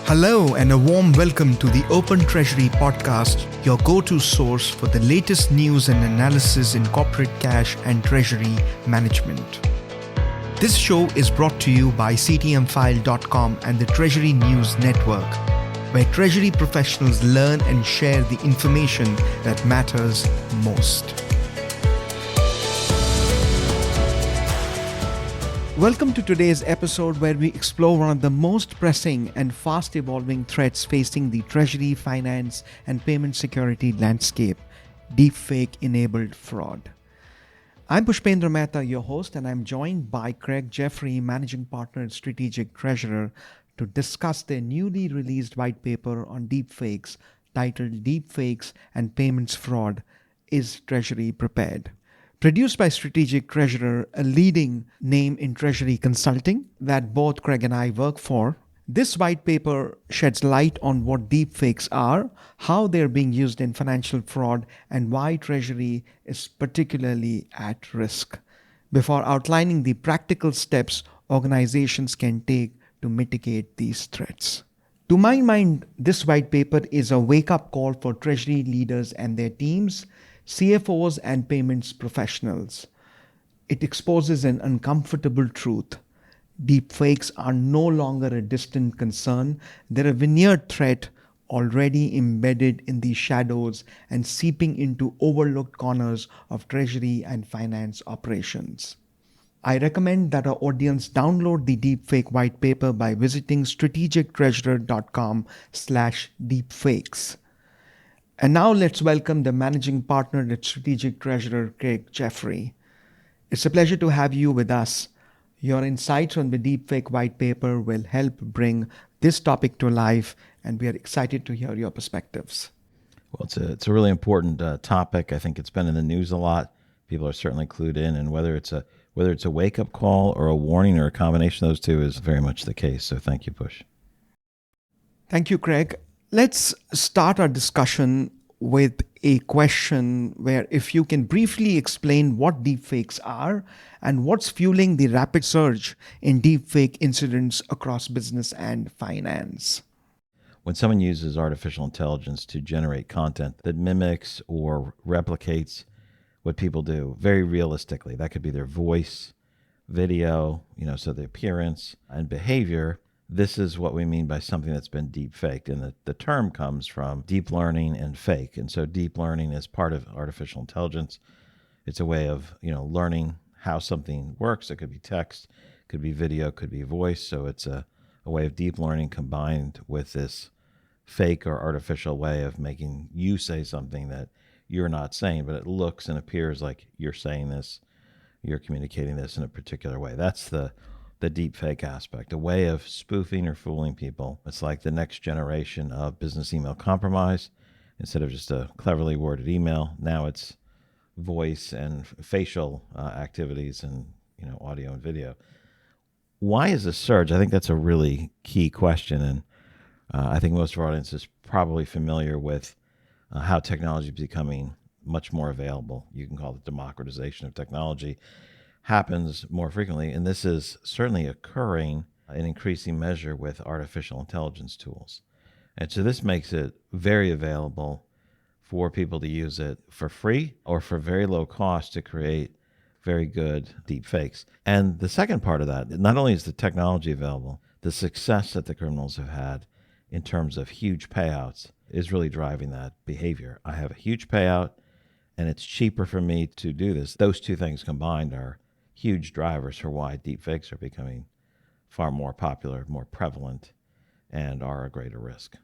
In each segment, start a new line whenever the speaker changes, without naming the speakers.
Hello and a warm welcome to the Open Treasury podcast, your go-to source for the latest news and analysis in corporate cash and treasury management. This show is brought to you by ctmfile.com and the Treasury News Network, where treasury professionals learn and share the information that matters most. Welcome to today's episode where we explore one of the most pressing and fast-evolving threats facing the treasury, finance, and payment security landscape, deepfake-enabled fraud. I'm Pushpendra Mehta, your host, and I'm joined by Craig Jeffery, Managing Partner and Strategic Treasurer, to discuss their newly released white paper on deepfakes titled Deepfakes and Payments Fraud. Is Treasury Prepared? Produced by Strategic Treasurer, a leading name in treasury consulting that both Craig and I work for, this white paper sheds light on what deepfakes are, how they're being used in financial fraud, and why Treasury is particularly at risk, before outlining the practical steps organizations can take to mitigate these threats. To my mind, this white paper is a wake-up call for Treasury leaders and their teams, CFOs and payments professionals. It exposes an uncomfortable truth. Deepfakes are no longer a distant concern. They're a veneered threat already embedded in the shadows and seeping into overlooked corners of treasury and finance operations. I recommend that our audience download the deepfake white paper by visiting strategictreasurer.com/deepfakes. And now let's welcome the Managing Partner at Strategic Treasurer, Craig Jeffery. It's a pleasure to have you with us. Your insights on the deepfake white paper will help bring this topic to life, and we are excited to hear your perspectives.
Well, it's a really important topic. I think it's been in the news a lot. People are certainly clued in, and whether it's a wake-up call or a warning or a combination of those two is very much the case. So thank you, Push.
Thank you, Craig. Let's start our discussion with a question where if you can briefly explain what deepfakes are and what's fueling the rapid surge in deepfake incidents across business and finance.
When someone uses artificial intelligence to generate content that mimics or replicates what people do very realistically, that could be their voice, video, so the appearance and behavior. This is what we mean by something that's been deep faked. And the term comes from deep learning and fake. And so deep learning is part of artificial intelligence. It's a way of, learning how something works. It could be text, could be video, could be voice. So it's a way of deep learning combined with this fake or artificial way of making you say something that you're not saying, but it looks and appears like you're saying this, you're communicating this in a particular way. That's the deep fake aspect, a way of spoofing or fooling people. It's like the next generation of business email compromise. Instead of just a cleverly worded email, now it's voice and facial activities and audio and video. Why is this surge? I think that's a really key question, and I think most of our audience is probably familiar with how technology is becoming much more available. You can call it democratization of technology. Happens more frequently, and this is certainly occurring in increasing measure with artificial intelligence tools. And so this makes it very available for people to use it for free or for very low cost to create very good deep fakes. And the second part of that, not only is the technology available, the success that the criminals have had in terms of huge payouts is really driving that behavior. I have a huge payout and it's cheaper for me to do this. Those two things combined are huge drivers for why deepfakes are becoming far more popular, more prevalent, and are a greater risk.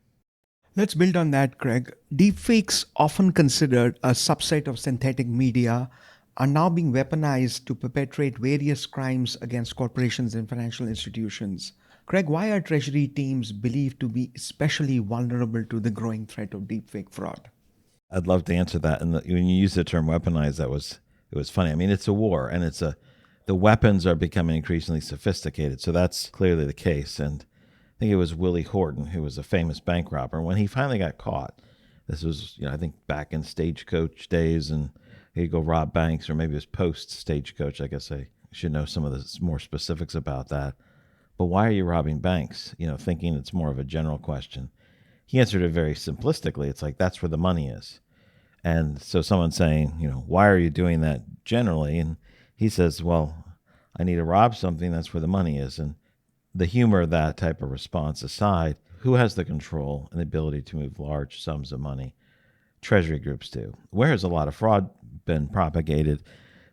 Let's build on that, Craig. Deepfakes, often considered a subset of synthetic media, are now being weaponized to perpetrate various crimes against corporations and financial institutions. Craig, why are Treasury teams believed to be especially vulnerable to the growing threat of deepfake fraud?
I'd love to answer that. And when you use the term weaponized, it was funny. I mean, it's a war, and the weapons are becoming increasingly sophisticated. So that's clearly the case. And I think it was Willie Horton, who was a famous bank robber. When he finally got caught, this was, I think back in Stagecoach days, and he'd go rob banks, or maybe it was post Stagecoach. I guess I should know some of the more specifics about that. but why are you robbing banks? Thinking it's more of a general question. He answered it very simplistically. It's like, that's where the money is. And so someone's saying, why are you doing that generally? And he says, well, I need to rob something. That's where the money is. And the humor of that type of response aside, who has the control and the ability to move large sums of money? Treasury groups do. Where has a lot of fraud been propagated?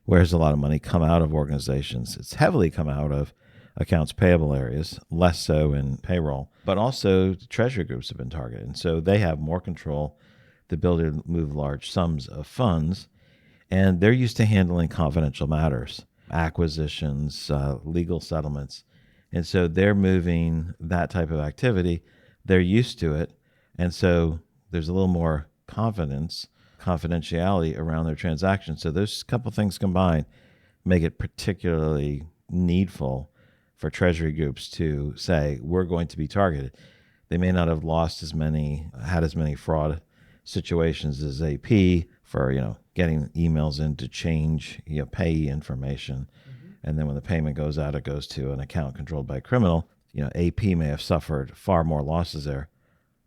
Where has a lot of money come out of organizations? It's heavily come out of accounts payable areas, less so in payroll, but also treasury groups have been targeted. And so they have more control, the ability to move large sums of funds, and they're used to handling confidential matters, acquisitions, legal settlements. And so they're moving that type of activity. They're used to it. And so there's a little more confidentiality around their transactions. So those couple things combined make it particularly needful for treasury groups to say, we're going to be targeted. They may not have had as many fraud situations as AP for, getting emails in to change, pay information. Mm-hmm. And then when the payment goes out, it goes to an account controlled by a criminal. AP may have suffered far more losses there.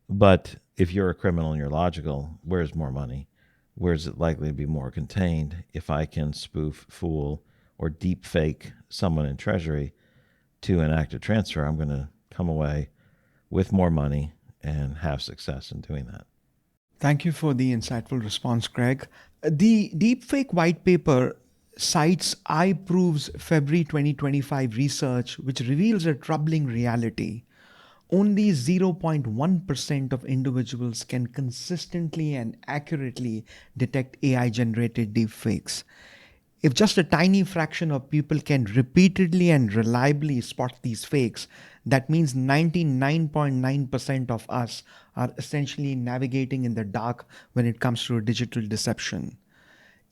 But if you're a criminal and you're logical, where's more money? Where's it likely to be more contained? If I can spoof, fool, or deep fake someone in Treasury to enact a transfer, I'm going to come away with more money and have success in doing that.
Thank you for the insightful response, Craig. The deepfake white paper cites iProof's February 2025 research, which reveals a troubling reality. Only 0.1% of individuals can consistently and accurately detect AI-generated deepfakes. If just a tiny fraction of people can repeatedly and reliably spot these fakes, that means 99.9% of us are essentially navigating in the dark when it comes to digital deception.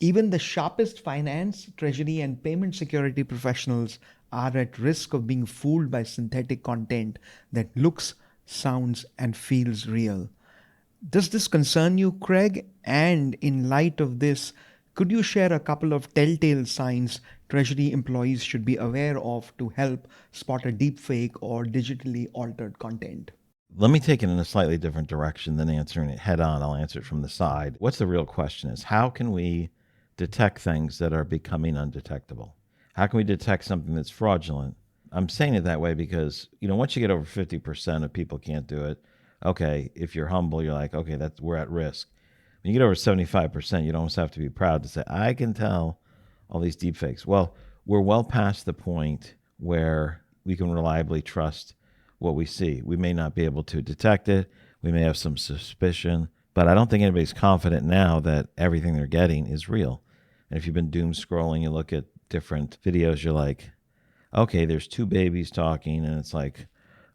Even the sharpest finance, treasury, and payment security professionals are at risk of being fooled by synthetic content that looks, sounds, and feels real. Does this concern you, Craig? And in light of this, could you share a couple of telltale signs Treasury employees should be aware of to help spot a deepfake or digitally altered content?
Let me take it in a slightly different direction than answering it head on. I'll answer it from the side. What's the real question is, how can we detect things that are becoming undetectable? How can we detect something that's fraudulent? I'm saying it that way because, once you get over 50% of people can't do it, okay, if you're humble, you're like, okay, we're at risk. When you get over 75%, you'd almost have to be proud to say, I can tell all these deepfakes. Well, we're well past the point where we can reliably trust what we see. We may not be able to detect it. We may have some suspicion, but I don't think anybody's confident now that everything they're getting is real. And if you've been doom scrolling, you look at different videos, you're like, okay, there's two babies talking, and it's like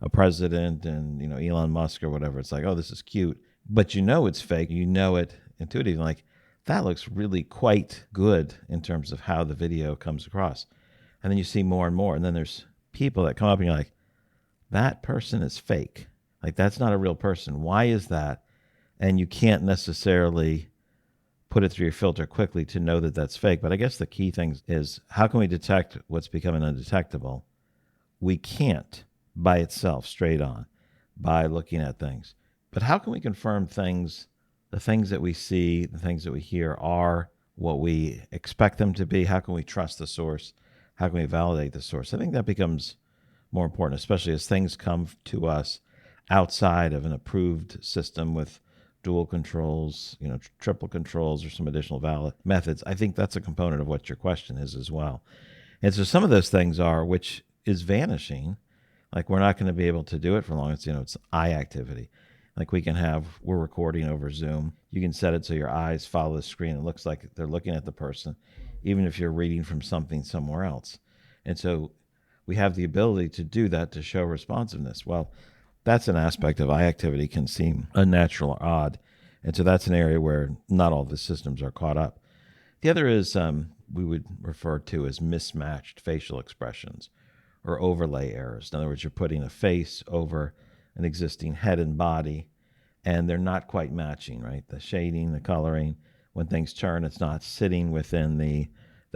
a president and, Elon Musk or whatever. It's like, oh, this is cute. But it's fake. You know it intuitively. Like, that looks really quite good in terms of how the video comes across. And then you see more and more. And then there's people that come up and you're like, that person is fake. Like, that's not a real person. Why is that? And you can't necessarily put it through your filter quickly to know that that's fake. But I guess the key thing is, how can we detect what's becoming undetectable? We can't by itself, straight on, by looking at things. But how can we confirm the things that we see, the things that we hear are what we expect them to be? How can we trust the source? How can we validate the source? I think that becomes more important, especially as things come to us outside of an approved system with dual controls, triple controls, or some additional valid methods. I think that's a component of what your question is as well. And so some of those things are, which is vanishing, like we're not going to be able to do it for long. It's eye activity. Like we're recording over Zoom. You can set it so your eyes follow the screen. It looks like they're looking at the person, even if you're reading from something somewhere else. And so we have the ability to do that to show responsiveness. Well, that's an aspect of eye activity can seem unnatural or odd. And so that's an area where not all the systems are caught up. The other is we would refer to as mismatched facial expressions or overlay errors. In other words, you're putting a face over an existing head and body, and they're not quite matching, right? The shading, the coloring, when things turn, it's not sitting within the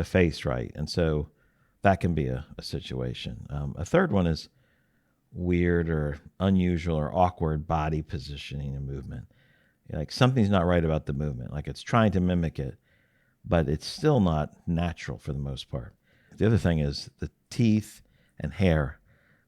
face right. And so that can be a situation. A third one is weird or unusual or awkward body positioning and movement. Like something's not right about the movement. Like it's trying to mimic it, but it's still not natural for the most part. The other thing is the teeth and hair,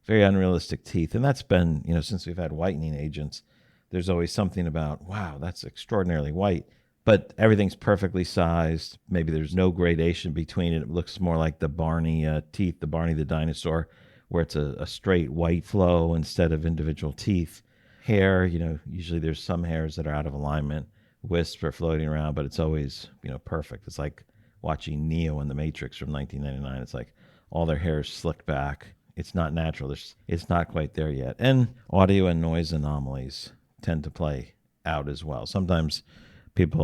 very unrealistic teeth. And that's been, since we've had whitening agents, there's always something about, wow, that's extraordinarily white. But everything's perfectly sized. Maybe there's no gradation between it. It looks more like the Barney teeth, the Barney the dinosaur, where it's a straight white flow instead of individual teeth. Hair, usually there's some hairs that are out of alignment. Wisps are floating around, but it's always, perfect. It's like watching Neo in The Matrix from 1999. It's like all their hair is slicked back. It's not natural. It's not quite there yet. And audio and noise anomalies tend to play out as well. Sometimes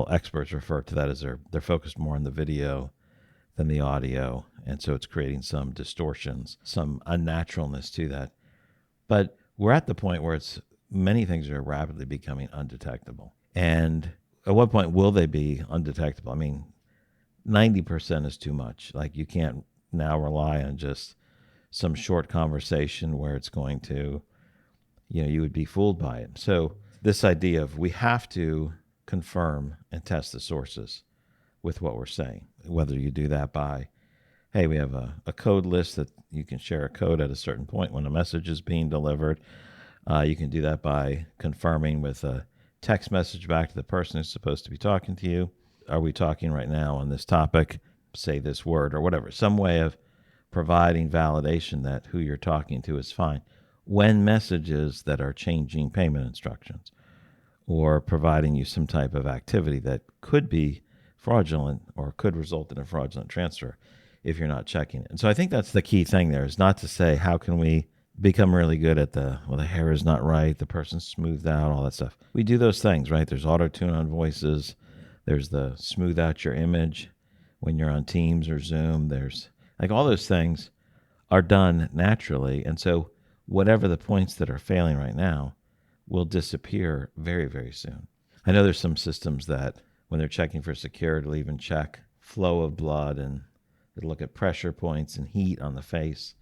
experts refer to that as they're focused more on the video than the audio. And so it's creating some distortions, some unnaturalness to that. But we're at the point where many things are rapidly becoming undetectable. And at what point will they be undetectable? I mean, 90% is too much. Like you can't now rely on just some short conversation where it's going to, you would be fooled by it. So this idea of we have to confirm and test the sources with what we're saying, whether you do that by, hey, we have a code list that you can share a code at a certain point when a message is being delivered. You can do that by confirming with a text message back to the person who's supposed to be talking to you. Are we talking right now on this topic? Say this word or whatever. Some way of providing validation that who you're talking to is fine. When messages that are changing payment instructions or providing you some type of activity that could be fraudulent or could result in a fraudulent transfer if you're not checking it. And so I think that's the key thing there, is not to say how can we become really good at the hair is not right, the person's smoothed out, all that stuff. We do those things, right? There's auto-tune on voices. There's the smooth out your image when you're on Teams or Zoom. There's like all those things are done naturally. And so whatever the points that are failing right now will disappear very, very soon. I know there's some systems that when they're checking for security, it'll even check flow of blood and it'll look at pressure points and heat on the face,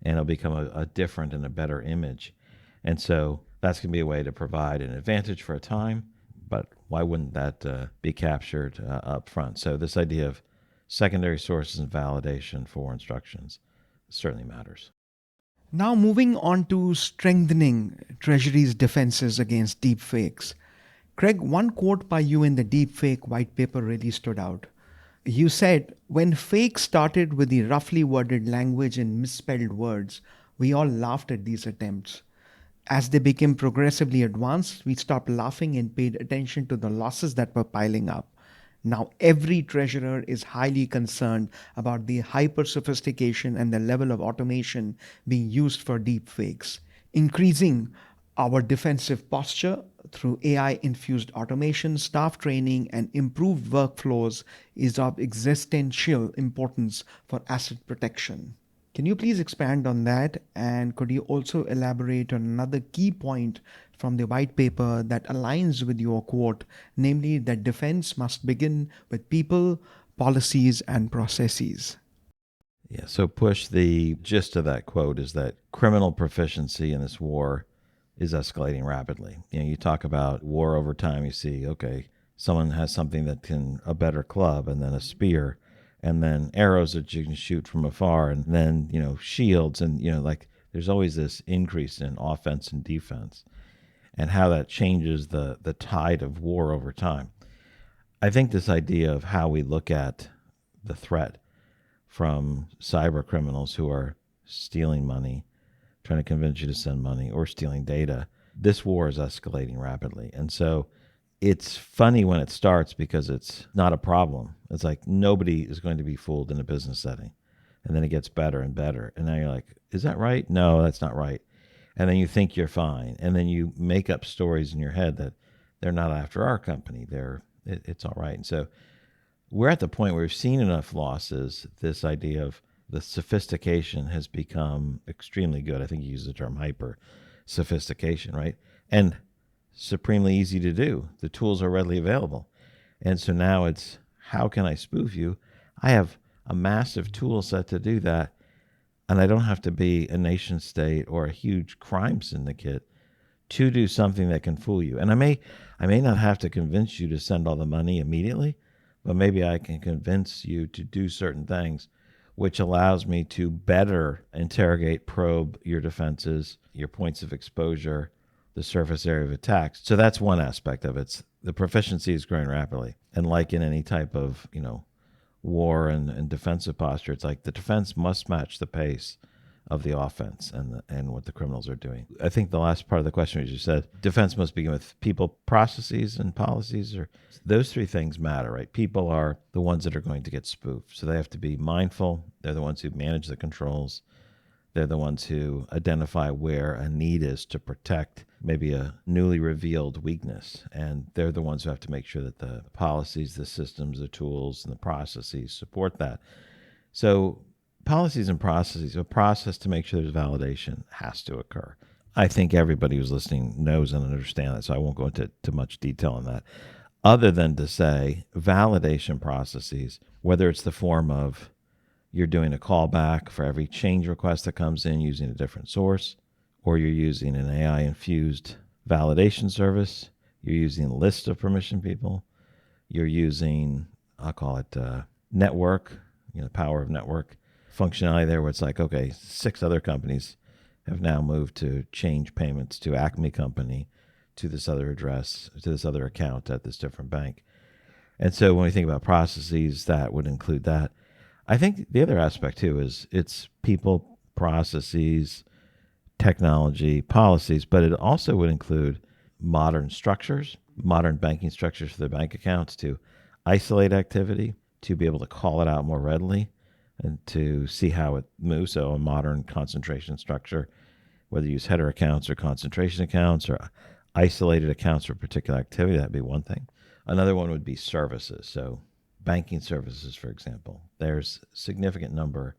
and it'll become a different and a better image. And so that's going to be a way to provide an advantage for a time, but why wouldn't that be captured up front? So this idea of secondary sources and validation for instructions certainly matters.
Now moving on to strengthening Treasury's defenses against deepfakes. Craig, one quote by you in the deepfake white paper really stood out. You said, when fakes started with the roughly worded language and misspelled words, we all laughed at these attempts. As they became progressively advanced, we stopped laughing and paid attention to the losses that were piling up. Now every treasurer is highly concerned about the hyper sophistication and the level of automation being used for deepfakes. Increasing our defensive posture through AI-infused automation, staff training, and improved workflows is of existential importance for asset protection. Can you please expand on that? And could you also elaborate on another key point from the white paper that aligns with your quote, namely that defense must begin with people, policies, and processes?
Yeah, so Push, the gist of that quote is that criminal proficiency in this war is escalating rapidly. You talk about war over time, you see, okay, someone has something that can, a better club and then a spear and then arrows that you can shoot from afar and then, shields and, like there's always this increase in offense and defense and how that changes the tide of war over time. I think this idea of how we look at the threat from cyber criminals who are stealing money, trying to convince you to send money or stealing data, this war is escalating rapidly. And so it's funny when it starts because it's not a problem. It's like nobody is going to be fooled in a business setting. And then it gets better and better. And now you're like, is that right? No, that's not right. And then you think you're fine. And then you make up stories in your head that they're not after our company. It's all right. And so we're at the point where we've seen enough losses. This idea of the sophistication has become extremely good. I think you use the term hyper sophistication, right? And supremely easy to do. The tools are readily available. And so now it's, how can I spoof you? I have a massive tool set to do that. And I don't have to be a nation state or a huge crime syndicate to do something that can fool you. And I may not have to convince you to send all the money immediately, but maybe I can convince you to do certain things, which allows me to better interrogate, probe your defenses, your points of exposure, the surface area of attacks. So that's one aspect of it. The proficiency is growing rapidly. And like in any type of, war and defensive posture, it's like the defense must match the pace of the offense and what the criminals are doing. I think the last part of the question was you said defense must begin with people, processes, and policies. Or those three things matter, right? People are the ones that are going to get spoofed, so they have to be mindful. They're the ones who manage the controls. They're the ones who identify where a need is to protect maybe a newly revealed weakness. And they're the ones who have to make sure that the policies, the systems, the tools, and the processes support that. So policies and processes, a process to make sure there's validation has to occur. I think everybody who's listening knows and understands that, so I won't go into too much detail on that, other than to say validation processes, whether it's the form of you're doing a callback for every change request that comes in using a different source, or you're using an AI-infused validation service, you're using a list of permission people, you're using, I'll call it network, power of network functionality there where it's like, okay, 6 other companies have now moved to change payments to Acme Company to this other address, to this other account at this different bank. And so when we think about processes, that would include that. I think the other aspect too is it's people, processes, technology, policies, but it also would include modern structures, modern banking structures for the bank accounts to isolate activity, to be able to call it out more readily, and to see how it moves. So a modern concentration structure, whether you use header accounts or concentration accounts or isolated accounts for particular activity, that'd be one thing. Another one would be services. So banking services, for example, there's a significant number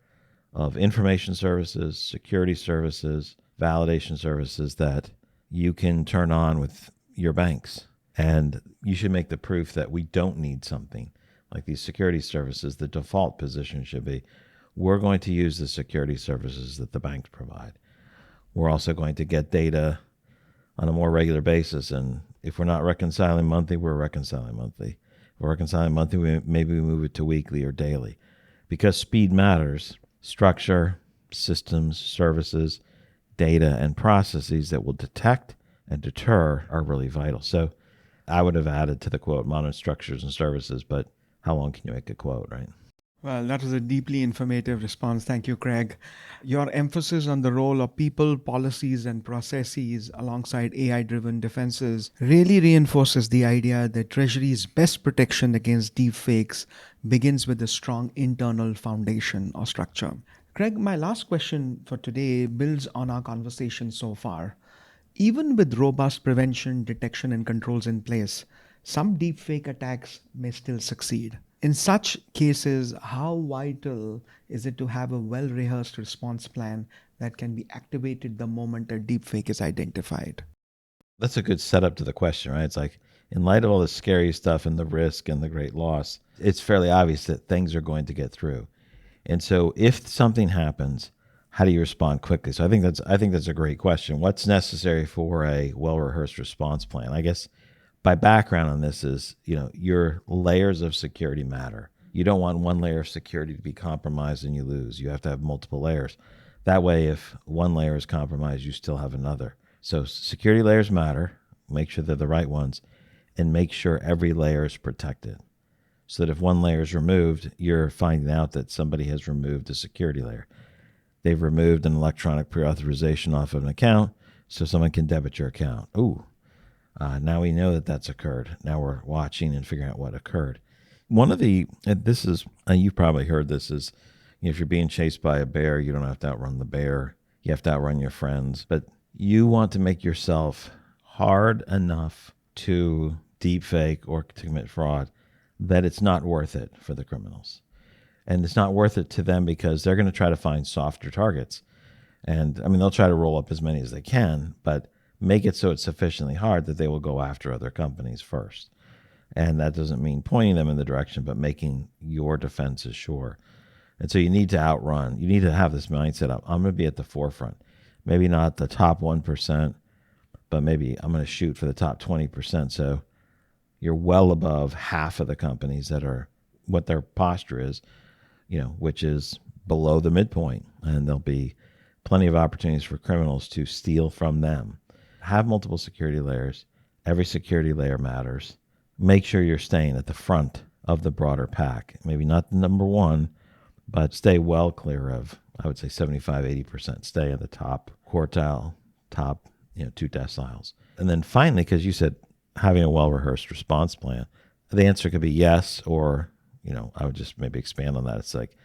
of information services, security services, validation services that you can turn on with your banks. And you should make the proof that we don't need something like these security services. The default position should be, we're going to use the security services that the banks provide. We're also going to get data on a more regular basis. And if we're not reconciling monthly, we're reconciling monthly. If we're reconciling monthly, maybe we move it to weekly or daily. Because speed matters, structure, systems, services, data, and processes that will detect and deter are really vital. So I would have added to the quote, modern structures and services, but how long can you make a quote, right?
Well, that was a deeply informative response. Thank you, Craig. Your emphasis on the role of people, policies, and processes alongside AI-driven defenses really reinforces the idea that Treasury's best protection against deepfakes begins with a strong internal foundation or structure. Craig, my last question for today builds on our conversation so far. Even with robust prevention, detection, and controls in place, some deepfake attacks may still succeed. In such cases, how vital is it to have a well-rehearsed response plan that can be activated the moment a deepfake is identified?
That's a good setup to the question, right? It's like, in light of all the scary stuff and the risk and the great loss, it's fairly obvious that things are going to get through. And so if something happens, how do you respond quickly? So I think that's a great question. What's necessary for a well-rehearsed response plan? I guess my background on this is, your layers of security matter. You don't want one layer of security to be compromised and you lose. You have to have multiple layers. That way, if one layer is compromised, you still have another. So security layers matter. Make sure they're the right ones, and make sure every layer is protected. So that if one layer is removed, you're finding out that somebody has removed a security layer. They've removed an electronic pre-authorization off of an account so someone can debit your account. Ooh. Now we know that that's occurred. Now we're watching and figuring out what occurred. One of the, this is, you've probably heard this, is if you're being chased by a bear, you don't have to outrun the bear. You have to outrun your friends. But you want to make yourself hard enough to deepfake or to commit fraud that it's not worth it for the criminals. And it's not worth it to them because they're going to try to find softer targets. And they'll try to roll up as many as they can, but make it so it's sufficiently hard that they will go after other companies first. And that doesn't mean pointing them in the direction, but making your defenses sure. And so you need to outrun. You need to have this mindset of, I'm going to be at the forefront. Maybe not the top 1%, but maybe I'm going to shoot for the top 20%. So you're well above half of the companies that are what their posture is, which is below the midpoint. And there'll be plenty of opportunities for criminals to steal from them. Have multiple security layers. Every security layer matters. Make sure you're staying at the front of the broader pack. Maybe not the number one, but stay well clear of, I would say 75, 80%. Stay in the top quartile, top 2 deciles. And then finally, because you said having a well-rehearsed response plan, the answer could be yes, or, I would just maybe expand on that. It's like,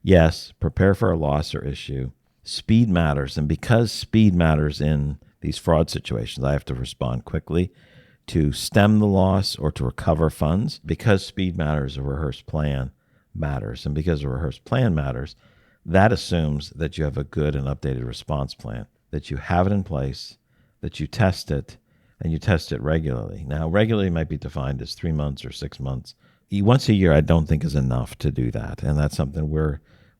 yes, prepare for a loss or issue. Speed matters. And because speed matters in these fraud situations, I have to respond quickly to stem the loss or to recover funds. Because speed matters, a rehearsed plan matters. And because a rehearsed plan matters, that assumes that you have a good and updated response plan, that you have it in place, that you test it, and you test it regularly. Now, regularly might be defined as 3 months or 6 months. Once a year, I don't think is enough to do that. And that's something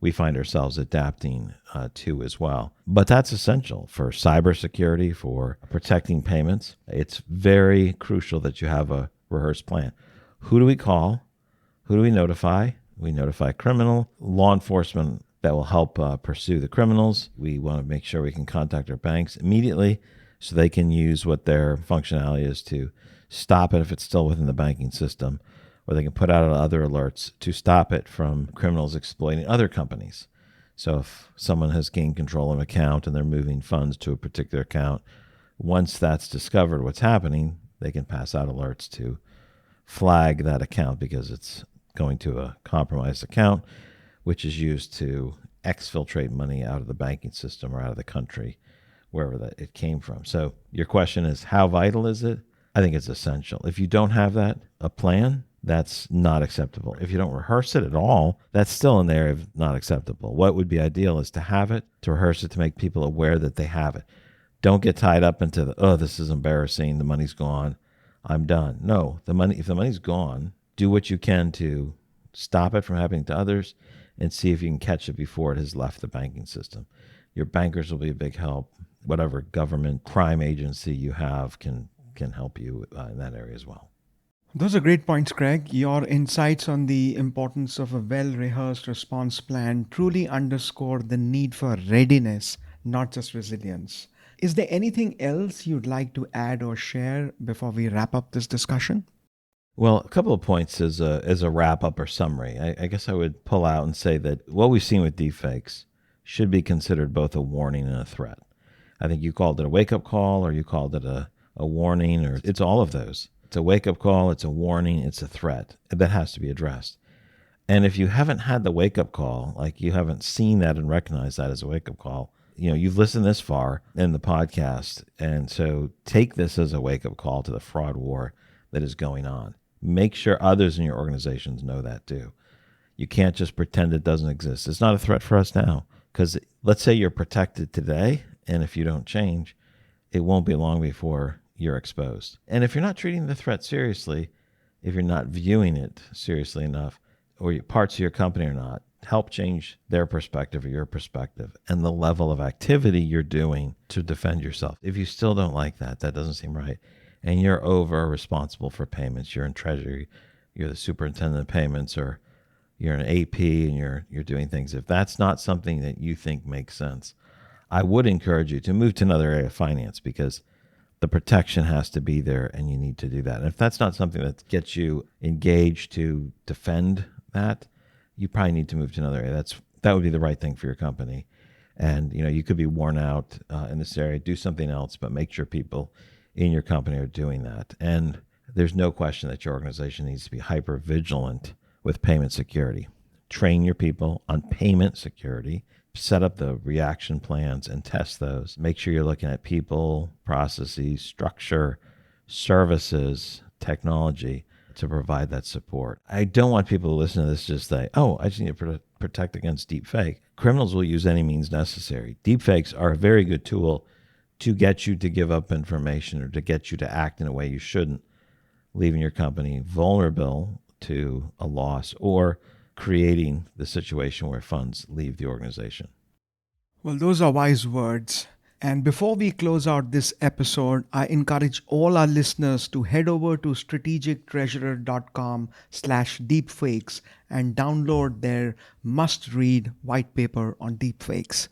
we find ourselves adapting to as well. But that's essential for cybersecurity, for protecting payments. It's very crucial that you have a rehearsed plan. Who do we call? Who do we notify? We notify criminal, law enforcement that will help pursue the criminals. We want to make sure we can contact our banks immediately so they can use what their functionality is to stop it if it's still within the banking system, or they can put out other alerts to stop it from criminals exploiting other companies. So if someone has gained control of an account and they're moving funds to a particular account, once that's discovered what's happening, they can pass out alerts to flag that account because it's going to a compromised account, which is used to exfiltrate money out of the banking system or out of the country, wherever that it came from. So your question is, how vital is it? I think it's essential. If you don't have a plan, that's not acceptable. If you don't rehearse it at all, that's still in the area of not acceptable. What would be ideal is to have it, to rehearse it, to make people aware that they have it. Don't get tied up into this is embarrassing, the money's gone, I'm done. No, if the money's gone, do what you can to stop it from happening to others and see if you can catch it before it has left the banking system. Your bankers will be a big help. Whatever government crime agency you have can help you in that area as well.
Those are great points, Craig. Your insights on the importance of a well-rehearsed response plan truly underscore the need for readiness, not just resilience. Is there anything else you'd like to add or share before we wrap up this discussion?
Well, a couple of points as a wrap-up or summary. I guess I would pull out and say that what we've seen with deepfakes should be considered both a warning and a threat. I think you called it a wake-up call, or you called it a warning, or it's all of those. It's a wake-up call, it's a warning, it's a threat that has to be addressed. And if you haven't had the wake-up call, like you haven't seen that and recognized that as a wake-up call, you've listened this far in the podcast, and so take this as a wake-up call to the fraud war that is going on. Make sure others in your organizations know that too. You can't just pretend it doesn't exist. It's not a threat for us now, because let's say you're protected today, and if you don't change, it won't be long before you're exposed. And if you're not treating the threat seriously, if you're not viewing it seriously enough, or parts of your company are not, help change their perspective or your perspective and the level of activity you're doing to defend yourself. If you still don't like that doesn't seem right, and you're over responsible for payments, you're in Treasury, you're the superintendent of payments, or you're an AP and you're doing things. If that's not something that you think makes sense, I would encourage you to move to another area of finance, because the protection has to be there and you need to do that. And if that's not something that gets you engaged to defend that, you probably need to move to another area. That would be the right thing for your company. And you could be worn out in this area. Do something else, but make sure people in your company are doing that. And there's no question that your organization needs to be hyper vigilant with payment security. Train your people on payment security. Set up the reaction plans and test those. Make sure you're looking at people, processes, structure, services, technology to provide that support. I don't want people to listen to this just say, I just need to protect against deepfake. Criminals will use any means necessary. Deepfakes are a very good tool to get you to give up information or to get you to act in a way you shouldn't, leaving your company vulnerable to a loss or creating the situation where funds leave the organization.
Well, those are wise words. And before we close out this episode, I encourage all our listeners to head over to strategictreasurer.com/deepfakes and download their must-read white paper on deepfakes.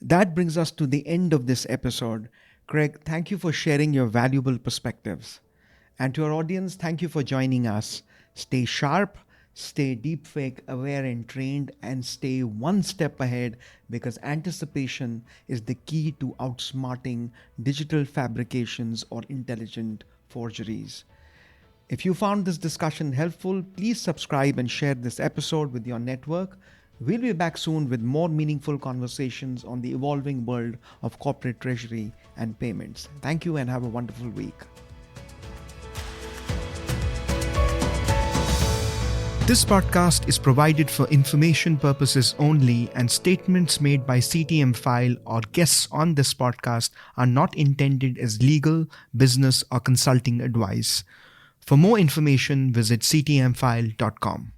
That brings us to the end of this episode. Craig, thank you for sharing your valuable perspectives. And to our audience, thank you for joining us. Stay sharp, stay deepfake aware and trained, and stay one step ahead, because anticipation is the key to outsmarting digital fabrications or intelligent forgeries. If you found this discussion helpful, please subscribe and share this episode with your network. We'll be back soon with more meaningful conversations on the evolving world of corporate treasury and payments. Thank you and have a wonderful week. This podcast is provided for information purposes only, and statements made by CTM File or guests on this podcast are not intended as legal, business, or consulting advice. For more information, visit ctmfile.com.